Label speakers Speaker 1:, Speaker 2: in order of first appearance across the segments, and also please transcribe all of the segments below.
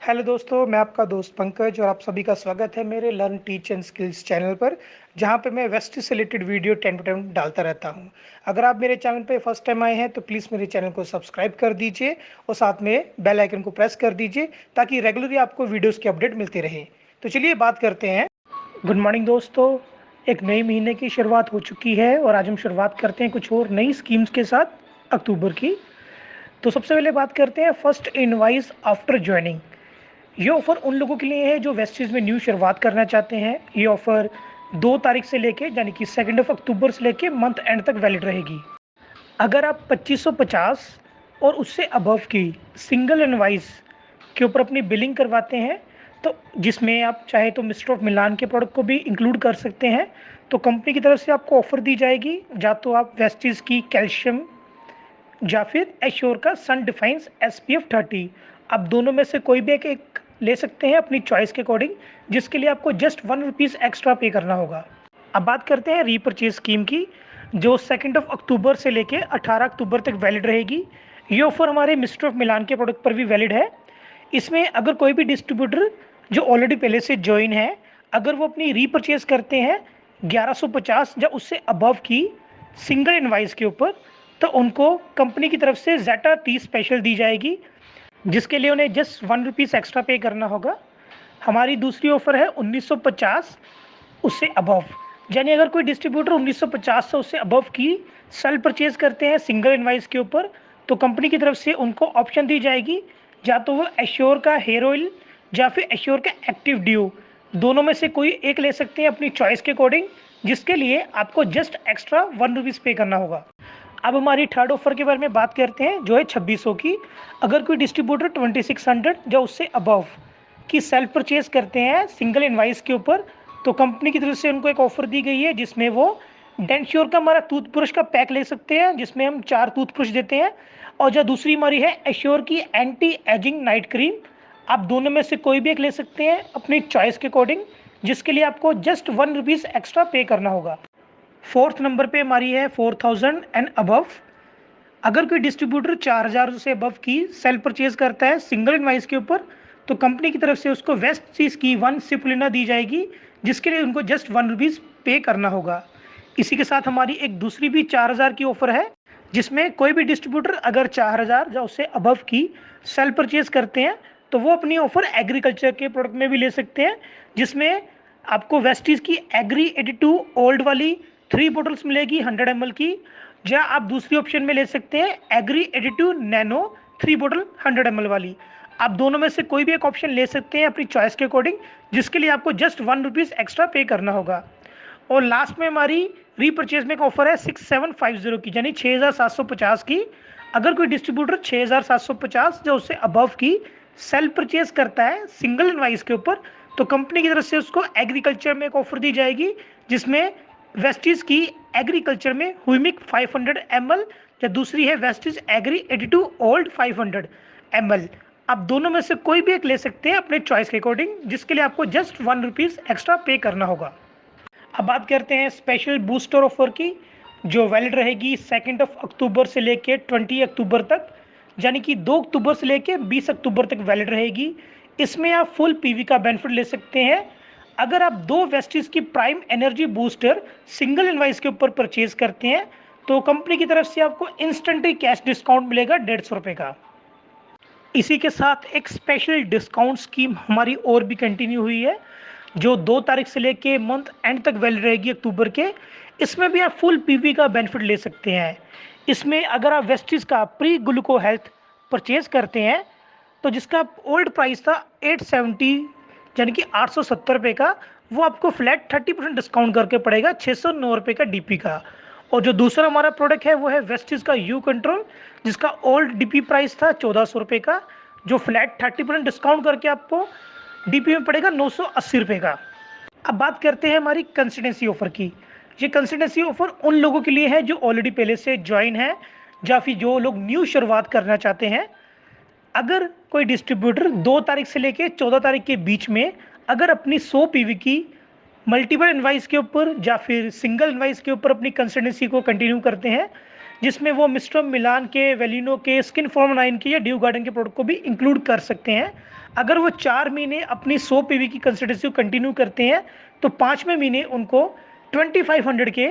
Speaker 1: Hello दोस्तों, मैं आपका दोस्त पंकज और आप सभी का स्वागत है मेरे learn teach and skills channel पर, जहां पे मैं वेस्टी से related video time to time डालता रहता हूं। अगर आप मेरे चैनल पे फर्स्ट टाइम आए हैं तो प्लीज़ मेरे चैनल को सब्सक्राइब कर दीजिए और साथ में बेल आइकन को प्रेस कर दीजिए ताकि रेगुलरली आपको वीडियोज़ की अपडेट मिलती रहे। तो चलिए बात करते हैं। गुड मॉर्निंग दोस्तों, एक नए महीने की शुरुआत हो चुकी है और आज हम शुरुआत करते हैं कुछ और नई स्कीम्स के साथ अक्टूबर की। तो सबसे पहले बात करते हैं फर्स्ट इनवाइस आफ्टर ज्वाइनिंग। ये ऑफ़र उन लोगों के लिए है जो वेस्टीज़ में न्यू शुरुआत करना चाहते हैं। ये ऑफ़र 2 तारीख से लेके यानी कि 2 अक्टूबर से लेके मंथ एंड तक वैलिड रहेगी। अगर आप 2550 और उससे अबव की सिंगल इनवाइस के ऊपर अपनी बिलिंग करवाते हैं, तो जिसमें आप चाहे तो मिस्टर ऑफ मिलान के प्रोडक्ट को भी इंक्लूड कर सकते हैं, तो कंपनी की तरफ से आपको ऑफ़र दी जाएगी। या तो आप वेस्टीज़ की कैल्शियम या फिर एश्योर का सन डिफाइंस SPF 30, आप दोनों में से कोई भी एक ले सकते हैं अपनी चॉइस के अकॉर्डिंग, जिसके लिए आपको जस्ट ₹1 एक्स्ट्रा पे करना होगा। अब बात करते हैं रीपरचेज स्कीम की, जो 2 अक्टूबर से लेके 18 अक्टूबर तक वैलिड रहेगी। ये ऑफर हमारे मिस्टर ऑफ मिलान के प्रोडक्ट पर भी वैलिड है। इसमें अगर कोई भी डिस्ट्रीब्यूटर जो ऑलरेडी पहले से ज्वाइन है, अगर वो अपनी रीपरचेज करते हैं 1150 या उससे अबव की सिंगल इनवाइस के ऊपर, तो उनको कंपनी की तरफ से ज़ेटा टी स्पेशल दी जाएगी, जिसके लिए उन्हें जस्ट ₹1 एक्स्ट्रा पे करना होगा। हमारी दूसरी ऑफ़र है 1950 उससे अबव, यानी अगर कोई डिस्ट्रीब्यूटर 1950 से उससे अबव की सेल परचेज करते हैं सिंगल इनवाइस के ऊपर, तो कंपनी की तरफ से उनको ऑप्शन दी जाएगी, या तो वो एश्योर का हेयर ऑयल या फिर एश्योर का एक्टिव ड्यू, दोनों में से कोई एक ले सकते हैं अपनी चॉइस के अकॉर्डिंग, जिसके लिए आपको जस्ट एक्स्ट्रा ₹1 पे करना होगा। अब हमारी थर्ड ऑफर के बारे में बात करते हैं, जो है 2600 की। अगर कोई डिस्ट्रीब्यूटर 2600 या उससे अबव की सेल्फ परचेज करते हैं सिंगल इनवाइस के ऊपर, तो कंपनी की तरफ से उनको एक ऑफर दी गई है, जिसमें वो डेंश्योर का हमारा टूथब्रश का पैक ले सकते हैं, जिसमें हम 4 टूथब्रश देते हैं। और जो दूसरी हमारी है एश्योर की एंटी एजिंग नाइट क्रीम, आप दोनों में से कोई भी एक ले सकते हैं अपनी चॉइस के अकॉर्डिंग, जिसके लिए आपको जस्ट ₹1 एक्स्ट्रा पे करना होगा। फोर्थ नंबर पे हमारी है 4000 एंड अबव। अगर कोई डिस्ट्रीब्यूटर 4000 से अबव की सेल परचेज करता है सिंगल इनवाइस के ऊपर, तो कंपनी की तरफ से उसको वेस्ट चीज की 1 सिप लेना दी जाएगी, जिसके लिए उनको जस्ट ₹1 पे करना होगा। इसी के साथ हमारी एक दूसरी भी 4000 की ऑफर है, जिसमें कोई भी डिस्ट्रीब्यूटर अगर 4000 या उससे अबव की सेल परचेज करते हैं, तो वो अपनी ऑफर एग्रीकल्चर के प्रोडक्ट में भी ले सकते हैं, जिसमें आपको वेस्टीज की एग्री 82 ओल्ड वाली 3 बोटल्स मिलेगी 100 ml की, या आप दूसरी ऑप्शन में ले सकते हैं एग्री 82 नैनो 3 बोतल 100 ml वाली। आप दोनों में से कोई भी एक ऑप्शन ले सकते हैं अपनी चॉइस के अकॉर्डिंग, जिसके लिए आपको जस्ट ₹1 एक्स्ट्रा पे करना होगा। और लास्ट में हमारी रीपरचेज में एक ऑफर है 6750 की, यानी 6750 की। अगर कोई डिस्ट्रीब्यूटर 6750 जो उससे अबव की सेल परचेज करता है सिंगल इनवाइस के ऊपर, तो कंपनी की तरफ से उसको एग्रीकल्चर में एक ऑफर दी जाएगी, जिसमें वेस्टीज की एग्रीकल्चर में हुमिक 500 ml, या दूसरी है वेस्टीज एग्री 82 ओल्ड 500 ml। आप दोनों में से कोई भी एक ले सकते हैं अपने चॉइस के अकॉर्डिंग, जिसके लिए आपको जस्ट ₹1 एक्स्ट्रा पे करना होगा। अब बात करते हैं स्पेशल बूस्टर ऑफर की, जो वैलिड रहेगी 2 अक्टूबर से लेके 20 अक्टूबर तक, यानी कि 2 अक्टूबर से लेके 20 अक्टूबर तक वैलिड रहेगी। इसमें आप फुल पीवी का बेनिफिट ले सकते हैं। अगर आप 2 वेस्टीज की prime energy booster single invoice के ऊपर परचेज करते हैं, तो कंपनी की तरफ से आपको इंस्टेंटली कैश डिस्काउंट मिलेगा ₹150 का। इसी के साथ एक स्पेशल डिस्काउंट स्कीम हमारी और भी कंटिन्यू हुई है, जो 2 तारीख से लेके मंथ एंड तक वैलिड रहेगी अक्टूबर के। इसमें भी आप फुल पीवी का बेनिफिट ले सकते हैं। इसमें अगर आप वेस्टीज का प्री ग्लूको हेल्थ परचेज करते हैं, तो जिसका ओल्ड प्राइस था 870 यानी कि ₹870 का, वो आपको फ्लैट 30% डिस्काउंट करके पड़ेगा ₹609 का डीपी का। और जो दूसरा हमारा प्रोडक्ट है वो है वेस्टीज का यू कंट्रोल, जिसका ओल्ड डीपी प्राइस था ₹1400 का, जो फ्लैट 30% डिस्काउंट करके आपको डीपी में पड़ेगा ₹980 का। अब बात करते हैं हमारी कंसिस्टेंसी ऑफर की। ये कंसिस्टेंसी ऑफर उन लोगों के लिए है जो ऑलरेडी पहले से ज्वाइन है, या फिर जो लोग न्यू शुरुआत करना चाहते हैं। अगर कोई डिस्ट्रीब्यूटर 2 तारीख से लेके 14 तारीख के बीच में अगर अपनी 100 पीवी की मल्टीपल इनवाइस के ऊपर या फिर सिंगल इनवाइस के ऊपर अपनी कंसिस्टेंसी को कंटिन्यू करते हैं, जिसमें वो मिलान के, वेलिनो के, स्किन फॉर्म 9 के या ड्यू गार्डन के प्रोडक्ट को भी इंक्लूड कर सकते हैं। अगर वो 4 महीने अपनी 100 पीवी की कंसिस्टेंसी को कंटिन्यू करते हैं तो 5वें महीने उनको 2500 के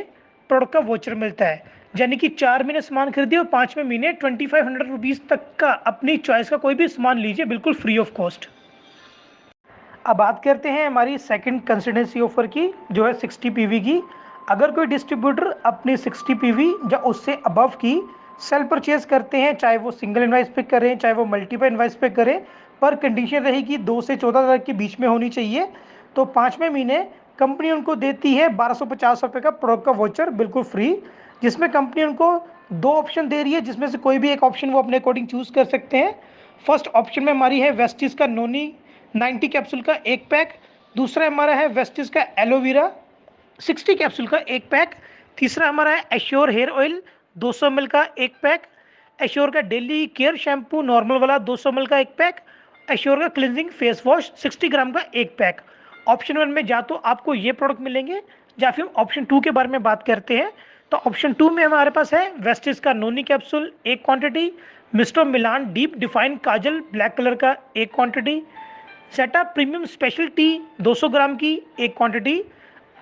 Speaker 1: प्रोडक्ट का वोचर मिलता है। यानी कि 4 महीने सामान खरीदिए और 5वें महीने 2500 रुपीज़ तक का अपनी चॉइस का कोई भी सामान लीजिए, बिल्कुल फ्री ऑफ कॉस्ट। अब बात करते हैं हमारी सेकंड कंसिस्टेंसी ऑफर की, जो है 60 पीवी की। अगर कोई डिस्ट्रीब्यूटर अपनी 60 पीवी या उससे अबव की सेल परचेज करते हैं, चाहे वो सिंगल इनवाइस पे करें चाहे वो मल्टीपल इनवाइस पे करें, पर कंडीशन रहेगी 2 से 14 तारीख के बीच में होनी चाहिए, तो 5वें महीने कंपनी उनको देती है 1250 रुपये का प्रोडक्ट का वोचर बिल्कुल फ्री, जिसमें कंपनी उनको 2 ऑप्शन दे रही है, जिसमें से कोई भी एक ऑप्शन वो अपने अकॉर्डिंग चूज़ कर सकते हैं। फर्स्ट ऑप्शन में हमारी है वेस्टिज का नोनी 90 कैप्सूल का एक पैक। दूसरा हमारा है वेस्टिज का एलोवेरा 60 कैप्सूल का एक पैक। तीसरा हमारा है एश्योर हेयर ऑयल 200 ml का एक पैक। एश्योर का डेली केयर शैम्पू नॉर्मल वाला 200 ml का एक पैक। एश्योर का क्लिनजिंग फेस वॉश 60 ग्राम का एक पैक। ऑप्शन 1 में या तो आपको ये प्रोडक्ट मिलेंगे या फिर ऑप्शन 2 के बारे में बात करते हैं। तो ऑप्शन 2 में हमारे पास है वेस्टिज का नोनी कैप्सूल एक quantity, mister Milan deep define kajal black colour का एक quantity, setup premium special tea 200 gram की एक quantity,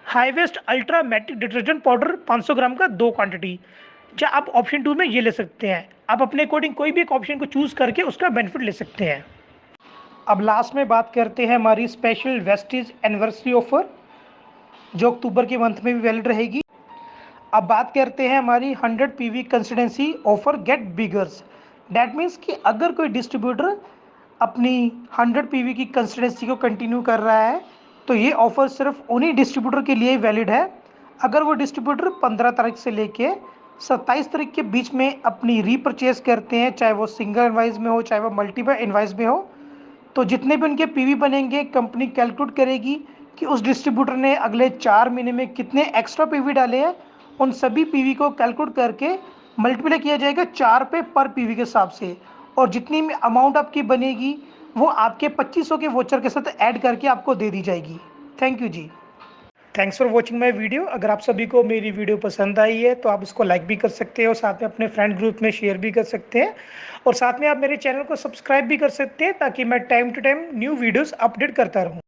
Speaker 1: Hiwash ultramatic detergent powder 500 gram का 2 क्वांटिटी। क्या आप ऑप्शन 2 में ये ले सकते हैं। आप अपने अकॉर्डिंग कोई भी एक ऑप्शन को चूज़ करके उसका बेनिफिट ले सकते हैं। अब लास्ट में बात करते हैं हमारी स्पेशल वेस्टिज एनिवर्सरी ऑफर, जो अक्टूबर के मंथ में भी वैलिड रहेगी। अब बात करते हैं हमारी 100 PV consistency offer get biggers. That means कि अगर कोई डिस्ट्रीब्यूटर अपनी 100 पीवी की कंसिस्टेंसी को कंटिन्यू कर रहा है तो ये ऑफ़र सिर्फ उन्हीं डिस्ट्रीब्यूटर के लिए वैलिड है। अगर वो डिस्ट्रीब्यूटर 15 तारीख से लेके 27 तारीख के बीच में अपनी रीपरचेज करते हैं, चाहे वो सिंगल इनवाइस में हो चाहे वो मल्टीपल इनवाइस में हो, तो जितने भी उनके पीवी बनेंगे कंपनी कैलकुलेट करेगी कि उस डिस्ट्रीब्यूटर ने अगले 4 महीने में कितने एक्स्ट्रा पीवी डाले हैं। उन सभी पीवी को कैलकुलेट करके मल्टीप्लाई किया जाएगा 4 पे पर पीवी के हिसाब से, और जितनी अमाउंट आपकी बनेगी वो आपके 2500 के वोचर के साथ ऐड करके आपको दे दी जाएगी। थैंक यू जी। Thanks for watching my video. अगर आप सभी को मेरी वीडियो पसंद आई है तो आप इसको लाइक भी कर सकते हैं और साथ में अपने फ्रेंड ग्रुप में शेयर भी कर सकते हैं, और साथ में आप मेरे चैनल को सब्सक्राइब भी कर सकते हैं ताकि मैं time to time new videos update करता रहूं।